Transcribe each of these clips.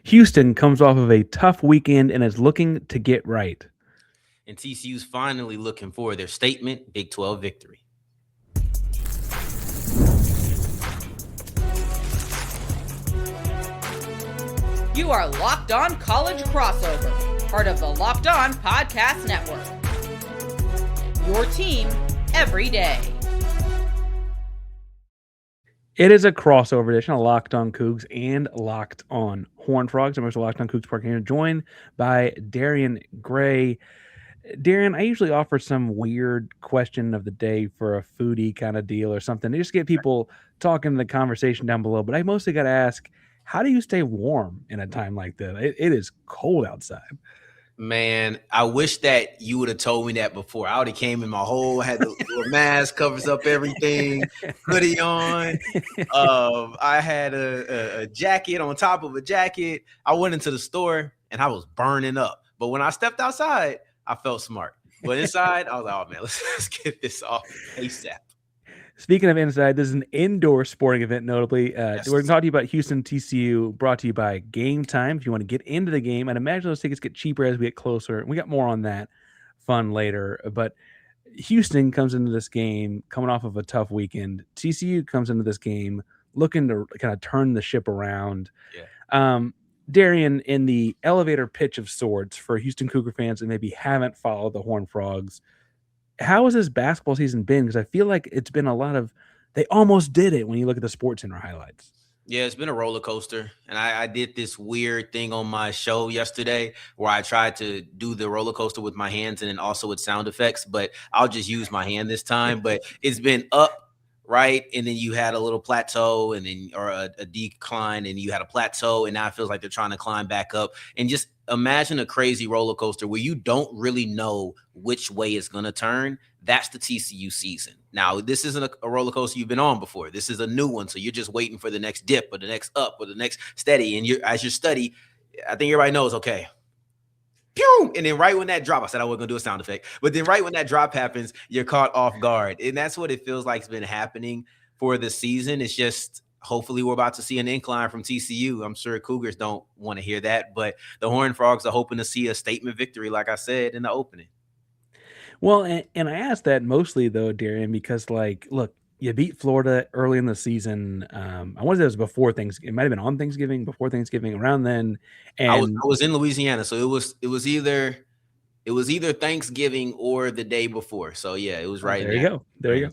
Houston comes off of a tough weekend and is looking to get right. And TCU's finally looking for their statement Big 12 victory. You are Locked On College Crossover, part of the Locked On Podcast Network. Your team every day. It is a crossover edition of Locked On Cougs and Locked On Horned Frogs. I'm also Locked On Cougs Park here, joined by Darrion Gray. Darrion, I usually offer some weird question of the day for a foodie kind of deal or something to just get people talking in the conversation down below. But I mostly got to ask, how do you stay warm in a time like this? It is cold outside. Man, I wish that you would have told me that before. I would have came in my whole, had the little mask, covers up everything, hoodie on. I had a jacket on top of a jacket. I went into the store and I was burning up. But when I stepped outside, I felt smart. But inside, I was like, oh, man, let's get this off ASAP. Speaking of inside, this is an indoor sporting event, notably. Yes. We're going to talk to you about Houston TCU, brought to you by Game Time. If you want to get into the game, I'd imagine those tickets get cheaper as we get closer. We got more on that fun later. But Houston comes into this game coming off of a tough weekend. TCU comes into this game looking to kind of turn the ship around. Yeah. Darrion, in the elevator pitch of sorts for Houston Cougar fans that maybe haven't followed the Horned Frogs, how has this basketball season been? Because I feel like it's been a lot of, they almost did it when you look at the Sports Center highlights. Yeah, it's been a roller coaster. And I did this weird thing on my show yesterday where I tried to do the roller coaster with my hands and then also with sound effects, but I'll just use my hand this time. But it's been up, right? And then you had a little plateau and then, or a decline, and you had a plateau, and now it feels like they're trying to climb back up. And just imagine a crazy roller coaster where you don't really know which way it's going to turn. That's the TCU season. Now, this isn't a roller coaster you've been on before. This is a new one. So you're just waiting for the next dip or the next up or the next steady. And as you study, I think everybody knows, okay, pew! And then right when that drop, I said I wasn't going to do a sound effect, but then right when that drop happens, you're caught off guard. And that's what it feels like it's been happening for the season. It's just, hopefully we're about to see an incline from TCU. I'm sure Cougars don't want to hear that, but the Horned Frogs are hoping to see a statement victory, like I said in the opening. Well, and I asked that mostly, though, Darrion, because, like, look, you beat Florida early in the season. I wanted it was before Thanksgiving. It might have been on Thanksgiving, before Thanksgiving, around then. And I was in Louisiana, so it was either Thanksgiving or the day before. So yeah, it was right. There you go. There you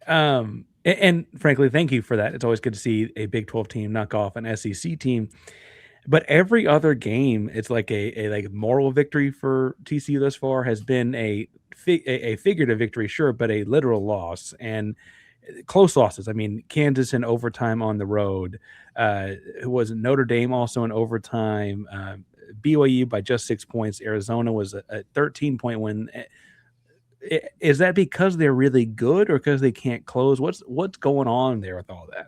go. And frankly, thank you for that. It's always good to see a Big 12 team knock off an SEC team. But every other game, it's like a like moral victory for TCU thus far has been a figurative victory, sure, but a literal loss and close losses. I mean, Kansas in overtime on the road. It was Notre Dame also in overtime. BYU by just 6 points. Arizona was a 13-point win. Is that because they're really good or because they can't close? What's going on there with all that?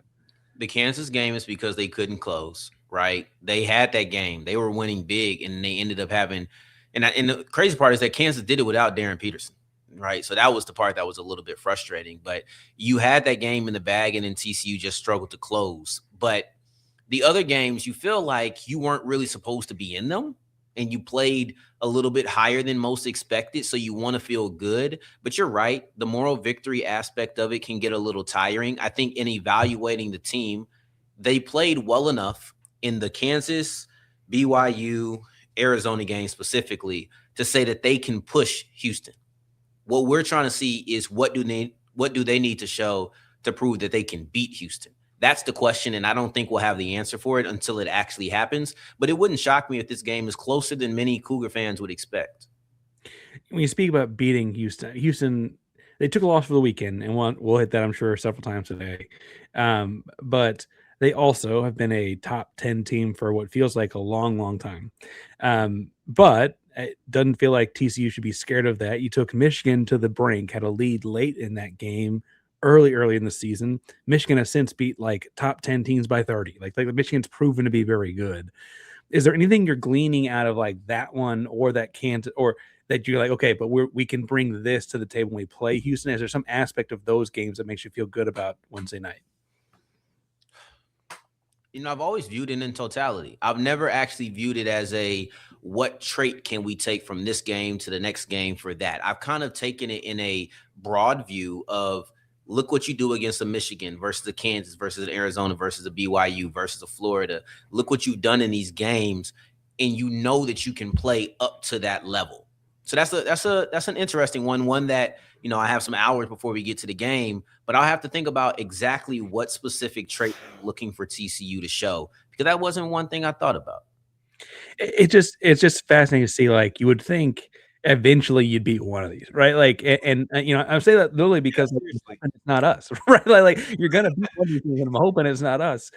The Kansas game is because they couldn't close, right? They had that game. They were winning big, and they ended up having – and the crazy part is that Kansas did it without Darren Peterson, right? So that was the part that was a little bit frustrating. But you had that game in the bag, and then TCU just struggled to close. But the other games, you feel like you weren't really supposed to be in them, and you played a little bit higher than most expected, so you want to feel good. But you're right. The moral victory aspect of it can get a little tiring. I think in evaluating the team, they played well enough in the Kansas, BYU, Arizona game specifically to say that they can push Houston. What we're trying to see is what do they need to show to prove that they can beat Houston? That's the question, and I don't think we'll have the answer for it until it actually happens. But it wouldn't shock me if this game is closer than many Cougar fans would expect. When you speak about beating Houston, they took a loss for the weekend, and we'll hit that, I'm sure, several times today. But they also have been a top 10 team for what feels like a long, long time. But it doesn't feel like TCU should be scared of that. You took Michigan to the brink, had a lead late in that game, early in the season. Michigan has since beat like top 10 teams by 30. Like Michigan's proven to be very good. Is there anything you're gleaning out of like that one or that Kansas or that you're like, okay, but we can bring this to the table when we play Houston? Is there some aspect of those games that makes you feel good about Wednesday night? I've always viewed it in totality. I've never actually viewed it as what trait can we take from this game to the next game for that. I've kind of taken it in a broad view of, look what you do against a Michigan versus a Kansas versus an Arizona versus a BYU versus a Florida. Look what you've done in these games, and you know that you can play up to that level. So that's an interesting one that, I have some hours before we get to the game, but I'll have to think about exactly what specific trait I'm looking for TCU to show, because that wasn't one thing I thought about. It's just fascinating to see. Like, you would think eventually you'd beat one of these, right? Like, and I say that literally because it's not us, right? Like you're gonna beat one of these things, and I'm hoping it's not us.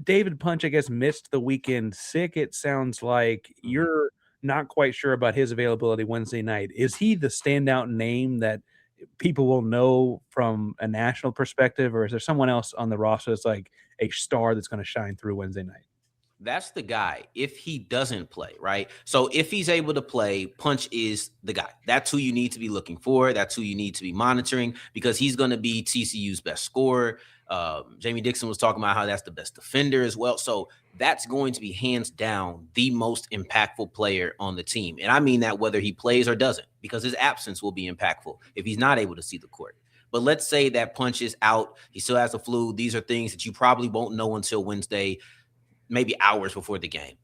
Davion Punch, I guess, missed the weekend sick. It sounds like you're not quite sure about his availability Wednesday night. Is he the standout name that people will know from a national perspective, or is there someone else on the roster that's like a star that's going to shine through Wednesday night? That's the guy if he doesn't play, right? So if he's able to play, Punch is the guy. That's who you need to be looking for. That's who you need to be monitoring, because he's going to be TCU's best scorer. Jamie Dixon was talking about how that's the best defender as well. So that's going to be hands down the most impactful player on the team. And I mean that whether he plays or doesn't, because his absence will be impactful if he's not able to see the court. But let's say that Punch is out. He still has the flu. These are things that you probably won't know until Wednesday, maybe hours before the game.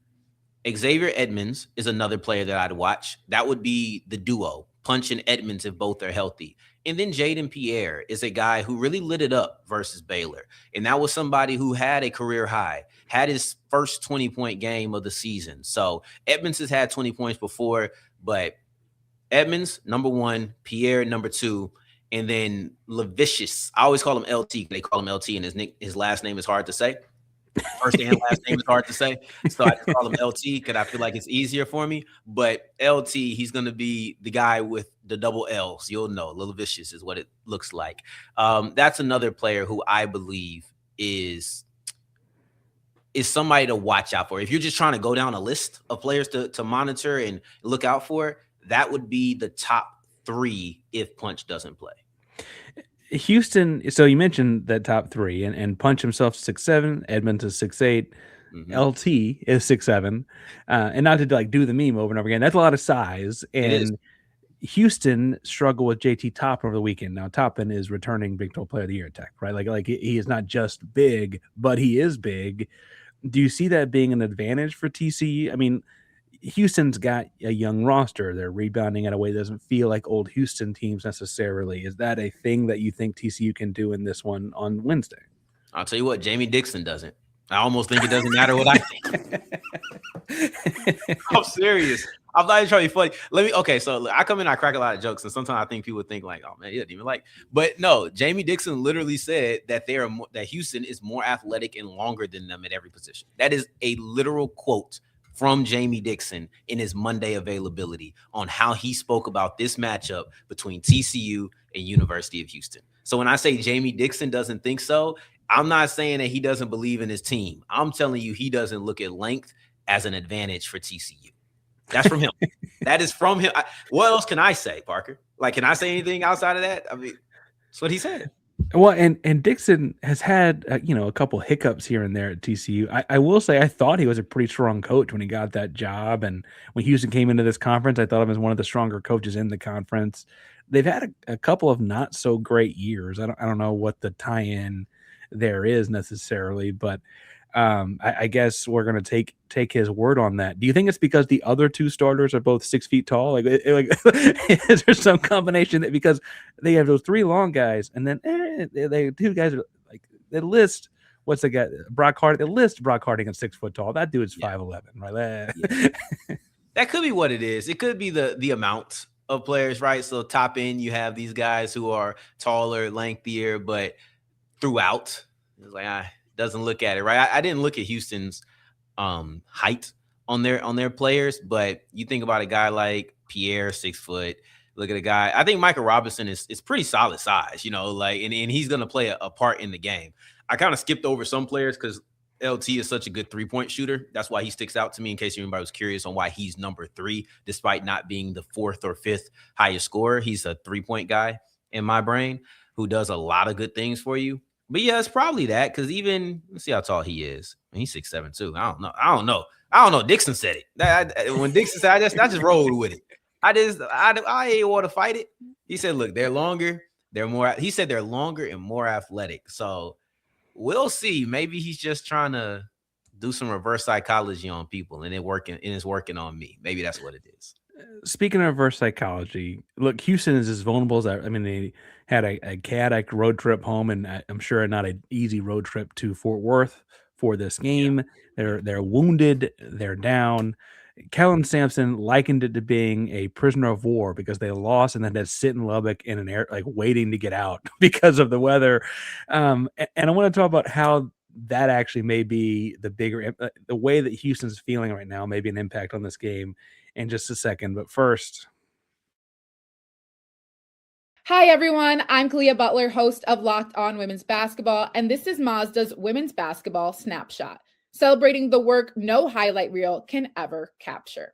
Xavier Edmonds is another player that I'd watch. That would be the duo, Punch and Edmonds, if both are healthy. And then Jaden Pierre is a guy who really lit it up versus Baylor. And that was somebody who had a career high, had his first 20-point game of the season. So Edmonds has had 20 points before, but Edmonds, number one, Pierre, number two, and then Levicious. I always call him LT. They call him LT, and his last name is hard to say. First and last name is hard to say, so I just call him LT because I feel like it's easier for me. But LT, he's going to be the guy with the double L's. You'll know, Little Vicious is what it looks like. That's another player who I believe is somebody to watch out for. If you're just trying to go down a list of players to monitor and look out for, that would be the top three if Punch doesn't play. Houston, so you mentioned that top three, and Punch himself 6'7", Edmonds is 6'8", LT is 6'7", and not to like do the meme over and over again. That's a lot of size, and Houston struggled with JT Toppin over the weekend. Now Toppin is returning Big 12 Player of the Year at Tech, right? Like he is not just big, but he is big. Do you see that being an advantage for TCU? I mean, Houston's got a young roster. They're rebounding in a way that doesn't feel like old Houston teams necessarily. Is that a thing that you think TCU can do in this one on Wednesday? I'll tell you what, Jamie Dixon doesn't. I almost think it doesn't matter what I think. I'm serious. I'm not even trying to be funny. Okay, so I come in, I crack a lot of jokes, and sometimes I think people think like, oh man, he doesn't even like. But no, Jamie Dixon literally said that that Houston is more athletic and longer than them at every position. That is a literal quote from Jamie Dixon in his Monday availability on how he spoke about this matchup between TCU and University of Houston. So when I say Jamie Dixon doesn't think so, I'm not saying that he doesn't believe in his team. I'm telling you he doesn't look at length as an advantage for TCU. That's from him. That is from him. What else can I say, Parker? Like, can I say anything outside of that? I mean, that's what he said. Well, and Dixon has had a couple hiccups here and there at TCU. I will say I thought he was a pretty strong coach when he got that job, and when Houston came into this conference, I thought of him as one of the stronger coaches in the conference. They've had a couple of not so great years. I don't know what the tie-in there is necessarily, but I guess we're going to take his word on that. Do you think it's because the other two starters are both 6 feet tall? Like is there some combination that because they have those three long guys, and then they two guys are like they list what's the guy Brock Harding? They list Brock Harding at 6 foot tall. That dude's 5'11", right? Yeah. That could be what it is. It could be the amount of players, right? So top end, you have these guys who are taller, lengthier, but throughout, it's like doesn't look at it, right? I didn't look at Houston's height on their players, but you think about a guy like Pierre, 6 foot. Look at a guy. I think Michael Robinson is pretty solid size, like and he's gonna play a part in the game. I kind of skipped over some players because LT is such a good 3-point shooter. That's why he sticks out to me, in case anybody was curious on why he's number 3, despite not being the 4th or 5th highest scorer. He's a 3-point guy in my brain who does a lot of good things for you. But yeah, it's probably that because even let's see how tall he is. He's 6'7" too. I don't know. Dixon said it. When Dixon said, I just rolled with it. I ain't want to fight it. He said, look, they're longer. They're more. He said they're longer and more athletic. So we'll see. Maybe he's just trying to do some reverse psychology on people, and it's working on me. Maybe that's what it is. Speaking of reverse psychology, look, Houston is as vulnerable as I mean, they had a chaotic road trip home, and I'm sure not an easy road trip to Fort Worth for this game. Yeah. They're wounded, they're down. Kelvin Sampson likened it to being a prisoner of war because they lost and then had to sit in Lubbock in an air, like waiting to get out because of the weather. And I want to talk about how that actually may be the way that Houston's feeling right now, may be an impact on this game in just a second. But first. Hi, everyone. I'm Kalia Butler, host of Locked On Women's Basketball, and this is Mazda's Women's Basketball Snapshot, celebrating the work no highlight reel can ever capture.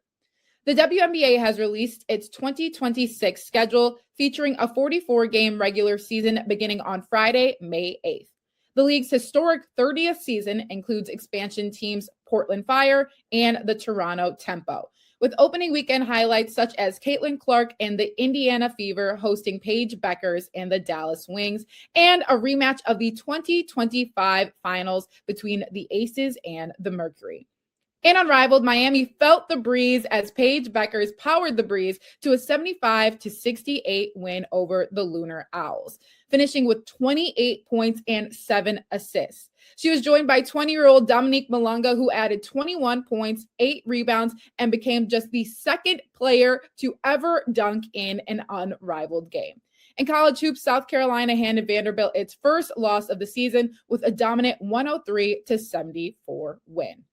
The WNBA has released its 2026 schedule featuring a 44-game regular season beginning on Friday, May 8th. The league's historic 30th season includes expansion teams Portland Fire and the Toronto Tempo, with opening weekend highlights such as Caitlin Clark and the Indiana Fever hosting Paige Beckers and the Dallas Wings, and a rematch of the 2025 finals between the Aces and the Mercury. In Unrivaled, Miami felt the breeze as Paige Beckers powered the breeze to a 75-68 win over the Lunar Owls, finishing with 28 points and 7 assists. She was joined by 20-year-old Dominique Malunga, who added 21 points, 8 rebounds, and became just the second player to ever dunk in an unrivaled game. In college hoops, South Carolina handed Vanderbilt its first loss of the season with a dominant 103-74 win.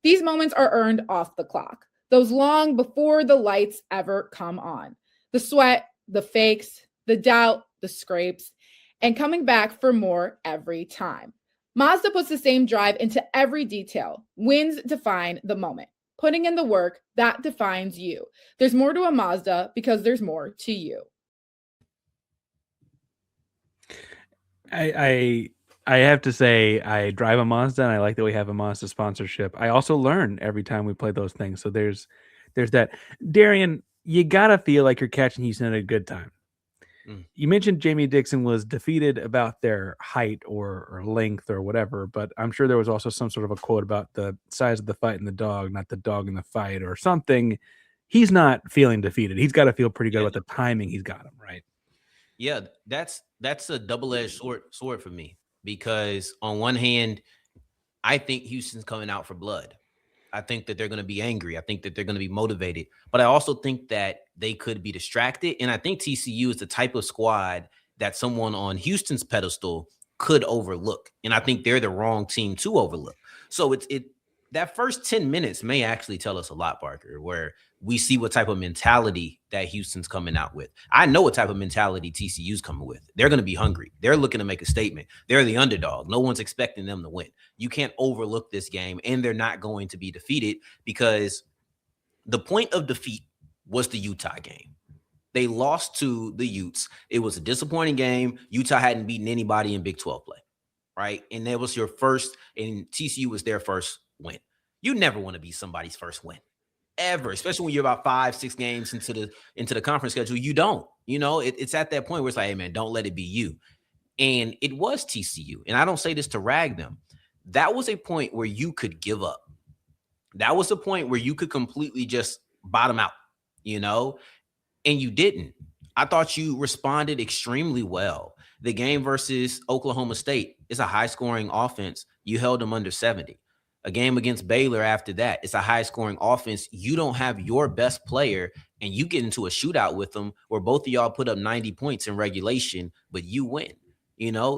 These moments are earned off the clock, those long before the lights ever come on. The sweat, the fakes, the doubt, the scrapes, and coming back for more every time. Mazda puts the same drive into every detail. Wins define the moment. Putting in the work, that defines you. There's more to a Mazda because there's more to you. I have to say, I drive a Mazda, and I like that we have a Mazda sponsorship. I also learn every time we play those things. So there's that. Darrion, you got to feel like you're catching Houston at a good time. You mentioned Jamie Dixon was defeated about their height or length or whatever, but I'm sure there was also some sort of a quote about the size of the fight and the dog, not the dog in the fight or something. He's not feeling defeated. He's got to feel pretty good about the timing he's got him, right? Yeah, that's a double-edged sword for me, because on one hand, I think Houston's coming out for blood. I think that they're going to be angry. I think that they're going to be motivated. But I also think that they could be distracted. And I think TCU is the type of squad that someone on Houston's pedestal could overlook. And I think they're the wrong team to overlook. So that first 10 minutes may actually tell us a lot, Parker, where we see what type of mentality that Houston's coming out with. I know what type of mentality TCU's coming with. They're going to be hungry. They're looking to make a statement. They're the underdog. No one's expecting them to win. You can't overlook this game, and they're not going to be defeated, because the point of defeat was the Utah game. They lost to the Utes. It was a disappointing game. Utah hadn't beaten anybody in Big 12 play, right? And that was your first, and TCU was their first win. You never want to be somebody's first win, ever, especially when you're about 5-6 games into the conference schedule. You don't, it's at that point where it's like, hey man, don't let it be you. And it was TCU. And I don't say this to rag them. That was a point where you could give up. That was a point where you could completely just bottom out, and you didn't. I thought you responded extremely well. The game versus Oklahoma State is a high-scoring offense. You held them under 70. A game against Baylor after that, it's a high-scoring offense. You don't have your best player, and you get into a shootout with them where both of y'all put up 90 points in regulation, but you win.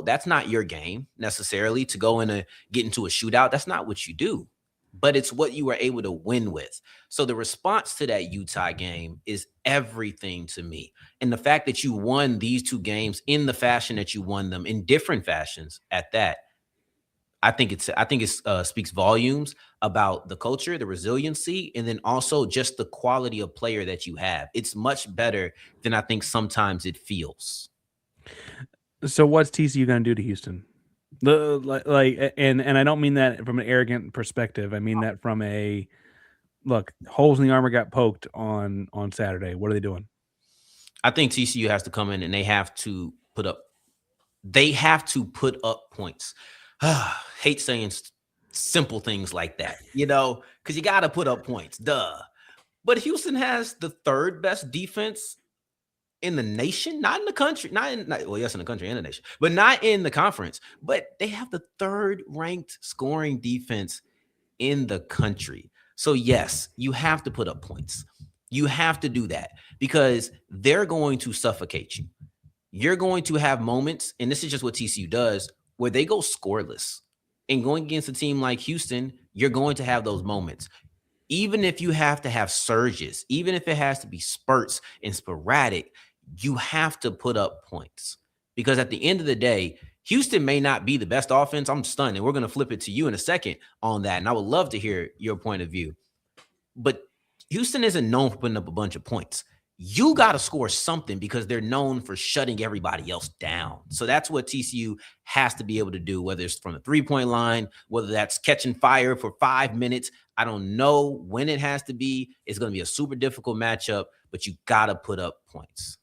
That's not your game necessarily, to go and get into a shootout. That's not what you do, but it's what you were able to win with. So the response to that Utah game is everything to me. And the fact that you won these two games in the fashion that you won them, in different fashions at that, I think it speaks volumes about the culture, the resiliency, and then also just the quality of player that you have. It's much better than I think sometimes it feels. So what's TCU going to do to Houston? And I don't mean that from an arrogant perspective. I mean that from a look. Holes in the armor got poked on Saturday. What are they doing? I think TCU has to come in and they have to put up. They have to put up points. Hate saying simple things like that, because you got to put up points. Duh. But Houston has the third best defense in the nation, not in the country, yes, in the country and the nation, but not in the conference. But they have the third ranked scoring defense in the country. So yes, you have to put up points. You have to do that because they're going to suffocate you. You're going to have moments, and this is just what TCU does, where they go scoreless. And going against a team like Houston, you're going to have those moments. Even if you have to have surges, even if it has to be spurts and sporadic, you have to put up points. Because at the end of the day, Houston may not be the best offense. I'm stunned, and we're going to flip it to you in a second on that. And I would love to hear your point of view. But Houston isn't known for putting up a bunch of points. You got to score something because they're known for shutting everybody else down. So that's what TCU has to be able to do, whether it's from the three-point line, whether that's catching fire for 5 minutes. I don't know when it has to be. It's going to be a super difficult matchup, but you got to put up points.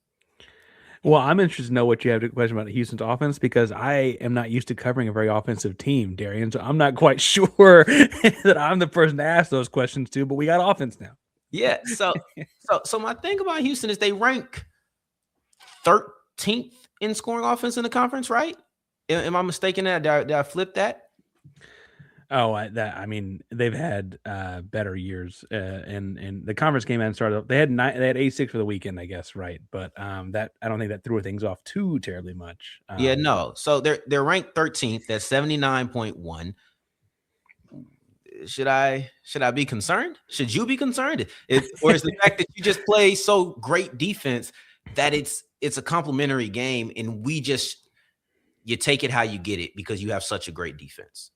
Well, I'm interested to know what you have to question about Houston's offense because I am not used to covering a very offensive team, Darrion. So I'm not quite sure that I'm the person to ask those questions to, but we got offense now. Yeah. So my thing about Houston is they rank 13th in scoring offense in the conference, right? Am I mistaken? Did I flip that? Oh, I mean, they've had better years, and the conference game hadn't started. They had 86 for the weekend, I guess, right? But that I don't think that threw things off too terribly much. Yeah, no. So they're ranked 13th. That's 79.1. Should I be concerned? Should you be concerned? Or is the fact that you just play so great defense that it's a complimentary game, and you take it how you get it because you have such a great defense?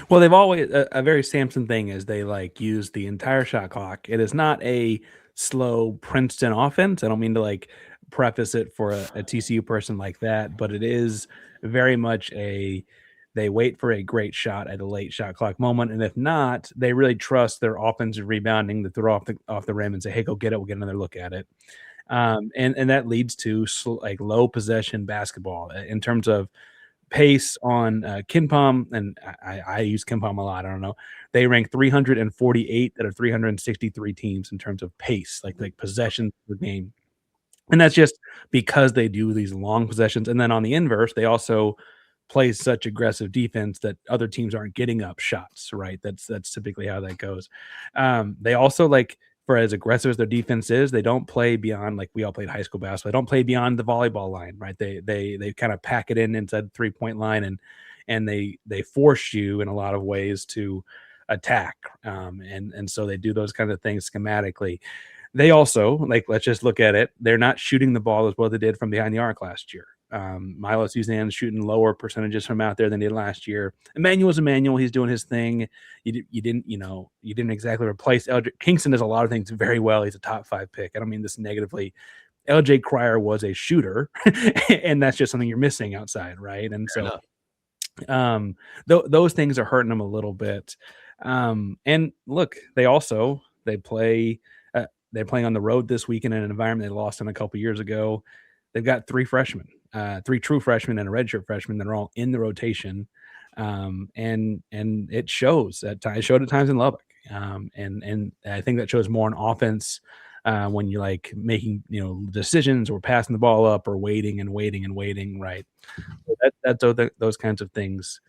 Well, they've always a very Sampson thing is they use the entire shot clock. It is not a slow Princeton offense. I don't mean to preface it for a TCU person like that, but it is very much they wait for a great shot at a late shot clock moment, and if not, they really trust their offensive rebounding to throw off the rim and say, "Hey, go get it. We'll get another look at it." And that leads to low possession basketball in terms of pace on KenPom, and I use KenPom a lot. I don't know. They rank 348 out of 363 teams in terms of pace, like possessions per game. And that's just because they do these long possessions. And then on the inverse, they also play such aggressive defense that other teams aren't getting up shots, right? That's typically how that goes. They also for as aggressive as their defense is, they don't play beyond we all played high school basketball. They don't play beyond the volleyball line, right? They kind of pack it inside the 3-point line and they force you in a lot of ways to attack. And so they do those kinds of things schematically. They also let's just look at it. They're not shooting the ball as well as they did from behind the arc last year. Milo Suzanne's shooting lower percentages from out there than he did last year. Emmanuel's Emmanuel. He's doing his thing. You didn't exactly replace LJ. Kingston does a lot of things very well. He's a top 5 pick. I don't mean this negatively. LJ Cryer was a shooter, and that's just something you're missing outside, right? And so those things are hurting them a little bit. And look, they're playing on the road this weekend in an environment they lost in a couple years ago. They've got 3 freshmen, 3 true freshmen and a redshirt freshman that are all in the rotation. And it shows at times. It showed at times in Lubbock. And I think that shows more on offense when you're making decisions or passing the ball up or waiting, right? So that's those kinds of things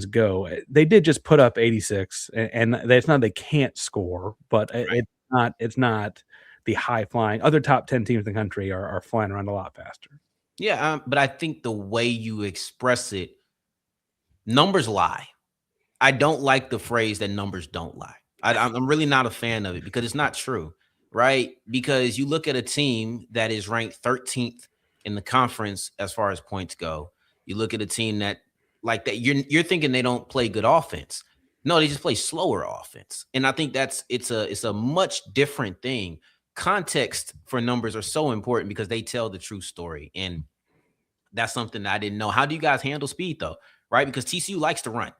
go. They did just put up 86, and it's not they can't score, but it's not the high flying. Other top 10 teams in the country are flying around a lot faster. Yeah, but I think the way you express it, numbers lie. I don't like the phrase that numbers don't lie. I'm really not a fan of it because it's not true, right? Because you look at a team that is ranked 13th in the conference as far as points go. You look at a team that you're thinking they don't play good offense. No, they just play slower offense. And I think it's a much different thing. Context for numbers are so important because they tell the true story. And that's something that I didn't know. How do you guys handle speed though? right? Because TCU likes to run.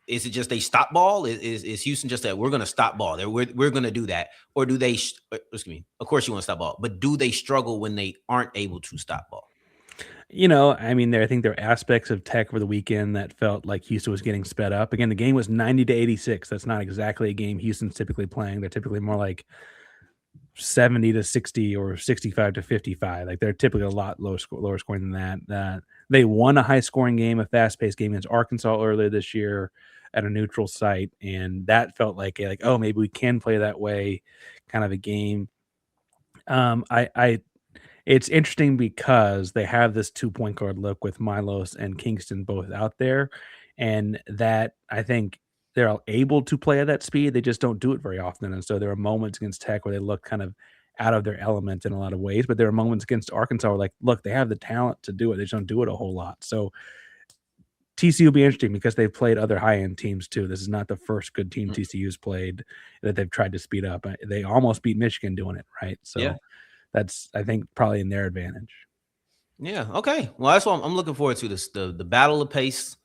Is it just a stop ball? Is Houston just that we're going to stop ball? We're going to do that, or do they? Excuse me. Of course, you want to stop ball, but do they struggle when they aren't able to stop ball? I mean, I think there are aspects of Tech over the weekend that felt like Houston was getting sped up. Again, the game was 90-86. That's not exactly a game Houston's typically playing. They're typically more like 70-60 or 65-55. Like they're typically a lot lower scoring than that. They won a high scoring game, a fast paced game against Arkansas earlier this year at a neutral site, and that felt like oh, maybe we can play that way, kind of a game. It's interesting because they have this 2-point guard look with Milos and Kingston both out there, and that I think they're able to play at that speed. They just don't do it very often, and so there are moments against Tech where they look kind of out of their element in a lot of ways, but there are moments against Arkansas where look, they have the talent to do it. They just don't do it a whole lot. So TCU will be interesting because they've played other high-end teams too. This is not the first good team TCU's played that they've tried to speed up. They almost beat Michigan doing it, right? So that's, I think, probably in their advantage. Yeah. Okay. Well, that's what I'm looking forward to, this the battle of pace,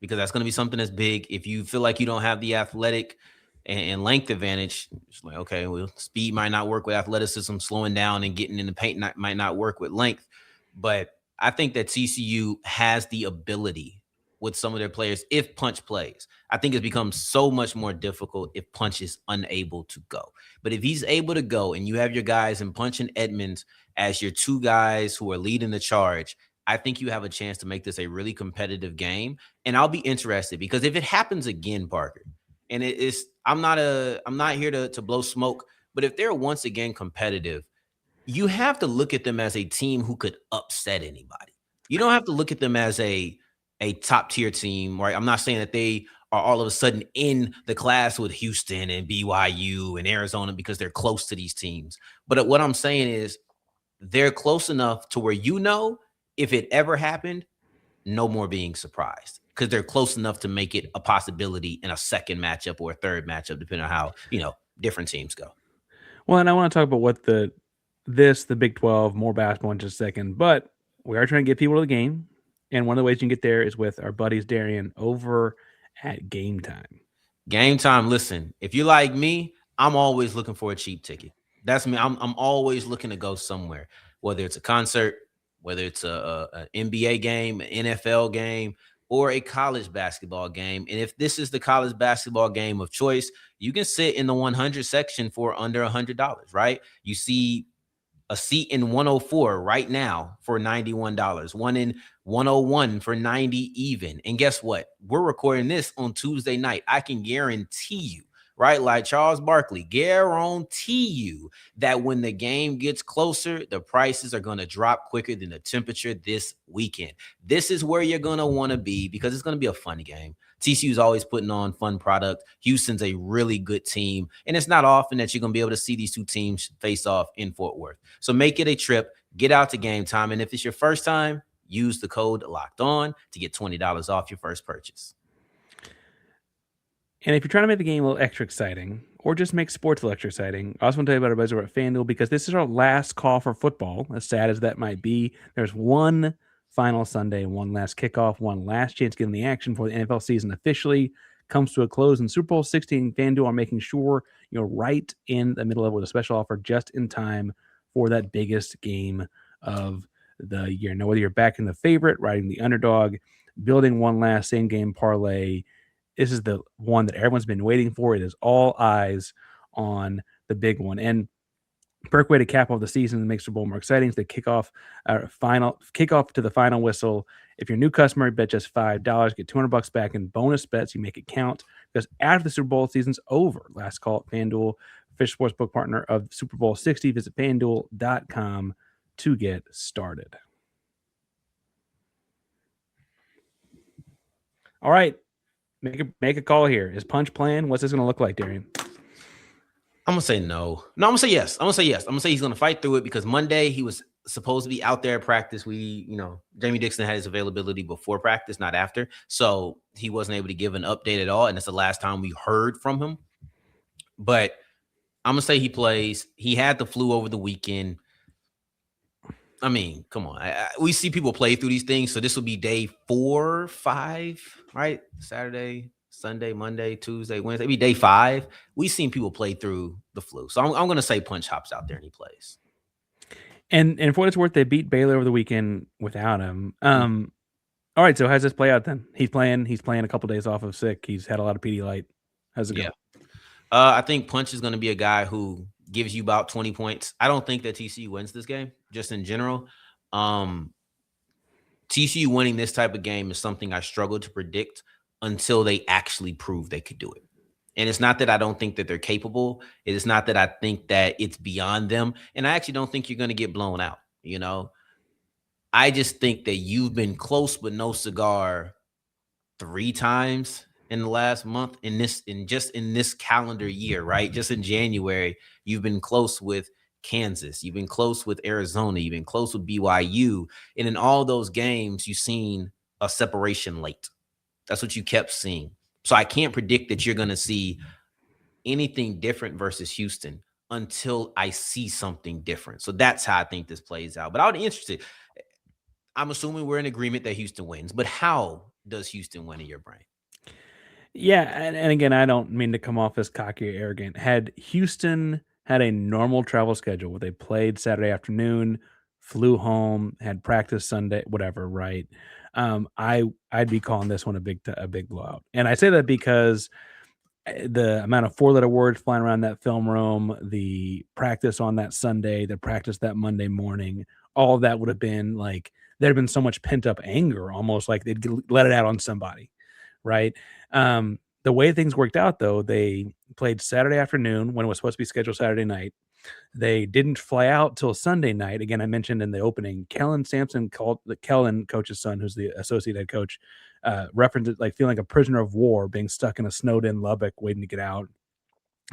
because that's going to be something that's big. If you feel like you don't have the athletic and length advantage, it's like, okay, well, speed might not work with athleticism. Slowing down and getting in the paint might not work with length. But I think that TCU has the ability with some of their players, if Punch plays. I think it's become so much more difficult if Punch is unable to go. But if he's able to go and you have your guys in Punch and Edmonds as your two guys who are leading the charge, I think you have a chance to make this a really competitive game. And I'll be interested, because if it happens again, Parker, and I'm not here to blow smoke, but if they're once again competitive, you have to look at them as a team who could upset anybody. You don't have to look at them as a top tier team, right? I'm not saying that they are all of a sudden in the class with Houston and BYU and Arizona because they're close to these teams. But what I'm saying is they're close enough to where, if it ever happened, no more being surprised, because they're close enough to make it a possibility in a second matchup or a third matchup, depending on how, different teams go. Well, and I want to talk about what the Big 12, more basketball in just a second, but we are trying to get people to the game. And one of the ways you can get there is with our buddies Darrion over at Game Time. Game Time. Listen, if you're like me, I'm always looking for a cheap ticket. That's me. I'm always looking to go somewhere, whether it's a concert, whether it's a NBA game, an NFL game, or a college basketball game. And if this is the college basketball game of choice, you can sit in the 100 section for under $100, right? You see a seat in 104 right now for $91, one in 101 for 90 even. And guess what? We're recording this on Tuesday night. I can guarantee you, right, like Charles Barkley, guarantee you that when the game gets closer, the prices are going to drop quicker than the temperature this weekend. This is where you're going to want to be, because it's going to be a fun game. TCU is always putting on fun product. Houston's a really good team, and it's not often that you're going to be able to see these two teams face off in Fort Worth. So make it a trip. Get out to Game Time, and if it's your first time, use the code LOCKEDON to get $20 off your first purchase. And if you're trying to make the game a little extra exciting, or just make sports a little extra exciting, I also want to tell you about our buddies over at FanDuel, because this is our last call for football, as sad as that might be. There's one final Sunday, one last kickoff, one last chance to get in the action before the NFL season officially comes to a close. And Super Bowl 16, FanDuel are making sure you're right in the middle of it with a special offer just in time for that biggest game of the year. Now, whether you're backing the favorite, riding the underdog, building one last same-game parlay, this is the one that everyone's been waiting for. It is all eyes on the big one. And perfect way to cap off the season and make Super Bowl more exciting is the kickoff to the final whistle. If you're a new customer, bet just $5, get $200 back in bonus bets. You make it count, because after the Super Bowl season's over, last call at FanDuel, official sportsbook partner of Super Bowl 60. Visit FanDuel.com to get started. All right, make a call here. Is Punch playing? What's this going to look like, Darrion? I'm going to say no. No, I'm going to say yes. I'm going to say he's going to fight through it, because Monday he was supposed to be out there at practice. Jamie Dixon had his availability before practice, not after. So he wasn't able to give an update at all. And it's the last time we heard from him. But I'm going to say he plays. He had the flu over the weekend. I mean, come on. We see people play through these things. So this will be day 4, 5, right? Saturday, Sunday, Monday, Tuesday, Wednesday. It'll be day 5. We've seen people play through the flu. So I'm going to say Punch hops out there and he plays. And for what it's worth, they beat Baylor over the weekend without him. All right, so how's this play out then? He's playing a couple days off of sick. He's had a lot of Pedialyte. How's it go? I think Punch is going to be a guy who gives you about 20 points. I don't think that TCU wins this game, just in general. TCU winning this type of game is something I struggle to predict until they actually prove they could do it. And it's not that I don't think that they're capable. It is not that I think that it's beyond them. And I actually don't think you're going to get blown out. You know, I just think that you've been close but no cigar 3 times in the last month in this calendar year, right? Just in January, you've been close with Kansas. You've been close with Arizona. You've been close with BYU. And in all those games, you've seen a separation late. That's what you kept seeing. So I can't predict that you're going to see anything different versus Houston until I see something different. So that's how I think this plays out. But I would be interested. I'm assuming we're in agreement that Houston wins. But how does Houston win in your brain? Yeah, and again, I don't mean to come off as cocky or arrogant. Had Houston had a normal travel schedule where they played Saturday afternoon, flew home, had practice Sunday, whatever, right? I'd be calling this one a big blowout. And I say that because the amount of 4-letter words flying around that film room, the practice on that Sunday, the practice that Monday morning, all of that would have been like there'd been so much pent up anger, almost like they'd let it out on somebody, right? The way things worked out, though, they played Saturday afternoon when it was supposed to be scheduled Saturday night. They didn't fly out till Sunday night. Again, I mentioned in the opening, Kelvin Sampson, called the Kelvin coach's son, who's the associate head coach, referenced it like feeling like a prisoner of war, being stuck in a snowed-in Lubbock waiting to get out.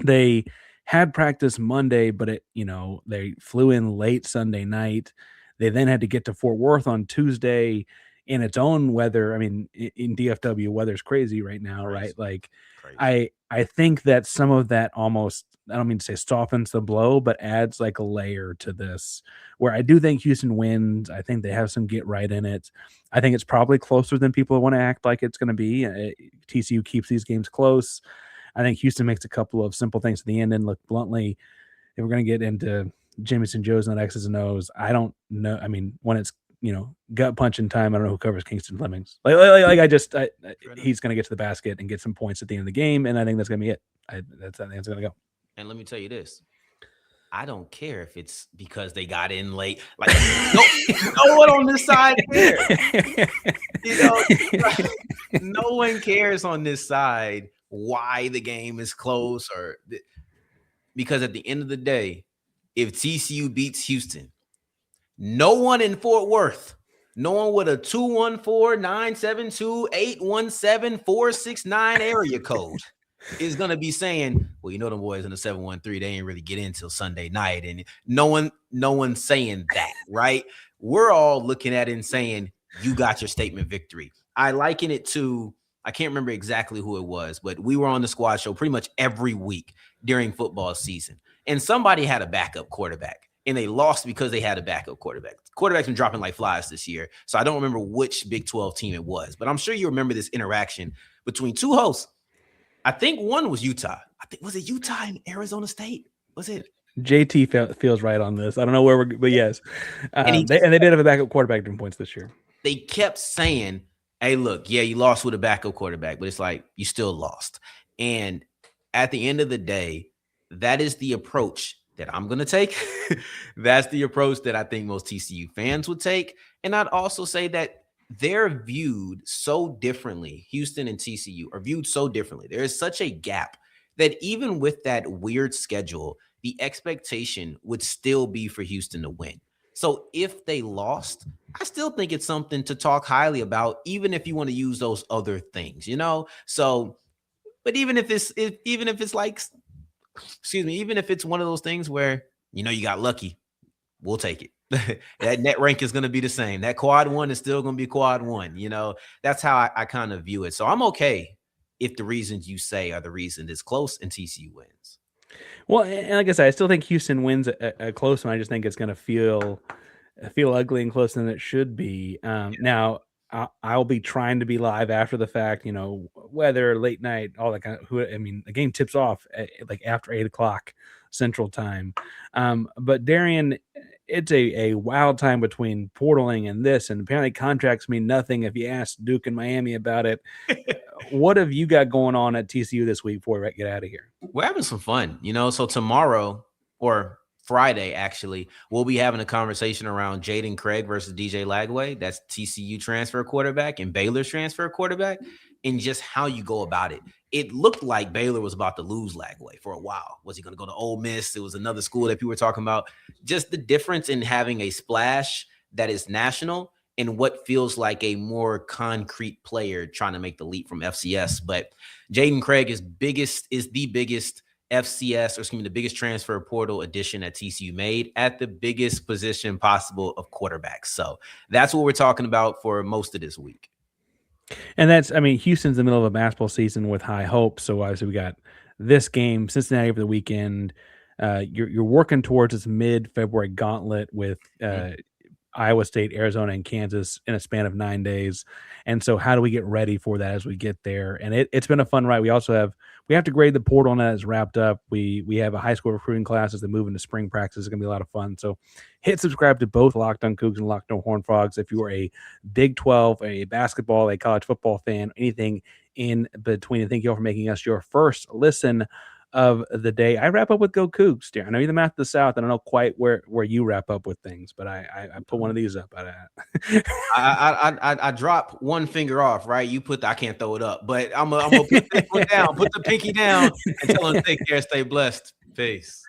They had practice Monday, but they flew in late Sunday night. They then had to get to Fort Worth on Tuesday in its own weather. I mean, in DFW, weather's crazy right now, right? Like, crazy. I think that some of that almost, I don't mean to say softens the blow, but adds like a layer to this, where I do think Houston wins. I think they have some get right in it. I think it's probably closer than people want to act like it's going to be. TCU keeps these games close. I think Houston makes a couple of simple things at the end. And look, bluntly, if we're going to get into Jimmy's and Joe's and X's and O's, I don't know. I mean, when it's, gut punching time, I don't know who covers Kingston Flemings. He's going to get to the basket and get some points at the end of the game, and I think that's going to be it. I think that's going to go. And let me tell you this. I don't care if it's because they got in late. Like, no one on this side cares. No one cares on this side why the game is close, because at the end of the day, if TCU beats Houston, no one in Fort Worth, no one with a 214-972-817-469 area code is going to be saying, well, them boys in the 713, they ain't really get in till Sunday night. And no one's saying that, right? We're all looking at it and saying, you got your statement victory. I liken it to, I can't remember exactly who it was, but we were on the squad show pretty much every week during football season. And somebody had a backup quarterback. And they lost because they had a backup quarterback. Quarterbacks been dropping like flies this year. So I don't remember which Big 12 team it was. But I'm sure you remember this interaction between two hosts. I think one was Utah. Was it Utah and Arizona State? Was it? JT feels right on this. I don't know where but yes. They did have a backup quarterback doing points this year. They kept saying, hey, look, yeah, you lost with a backup quarterback. But it's like, you still lost. And at the end of the day, that is the approach that I'm going to take. That's the approach that I think most TCU fans would take. And I'd also say that they're viewed so differently. Houston and TCU are viewed so differently. There is such a gap that even with that weird schedule, the expectation would still be for Houston to win. So if they lost, I still think it's something to talk highly about, even if you want to use those other things, So, but even if it's one of those things where, you got lucky, we'll take it. That net rank is going to be the same. That quad one is still going to be quad one. That's how I kind of view it. So I'm okay if the reasons you say are the reason it's close and TCU wins. Well, and like I said, I still think Houston wins a close one. I just think it's going to feel feel ugly and closer than it should be. Now I'll be trying to be live after the fact, weather, late night, all that kind of. The game tips off like after 8 o'clock Central Time. But Darrion, it's a wild time between portaling and this, and apparently contracts mean nothing if you ask Duke and Miami about it. What have you got going on at TCU this week before we get out of here? We're having some fun, so tomorrow or Friday, actually, we'll be having a conversation around Jaden Craig versus DJ Lagway. That's TCU transfer quarterback and Baylor's transfer quarterback, and just how you go about it. It looked like Baylor was about to lose Lagway for a while. Was he going to go to Ole Miss? It was another school that people were talking about. Just the difference in having a splash that is national and what feels like a more concrete player trying to make the leap from FCS. But Jaden Craig is the biggest the biggest transfer portal addition that TCU made at the biggest position possible of quarterbacks. So that's what we're talking about for most of this week. And Houston's in the middle of a basketball season with high hopes. So obviously we got this game, Cincinnati over the weekend. You're working towards this mid-February gauntlet with Iowa State, Arizona, and Kansas in a span of 9 days. And so how do we get ready for that as we get there? And it's been a fun ride. We also have to grade the portal and that is wrapped up. We have a high school recruiting classes that move into spring practice. It's going to be a lot of fun. So hit subscribe to both Locked On Cougs and Locked On Horned Frogs. If you are a Big 12, a basketball, a college football fan, anything in between. And thank you all for making us your first listen of the day. I wrap up with Go Cougs, dear. I know you're the Math of the South. I don't know quite where you wrap up with things, but I put one of these up. I drop one finger off, right? You put I can't throw it up, but I'm gonna put that one down, put the pinky down, and tell them take care, stay blessed. Peace.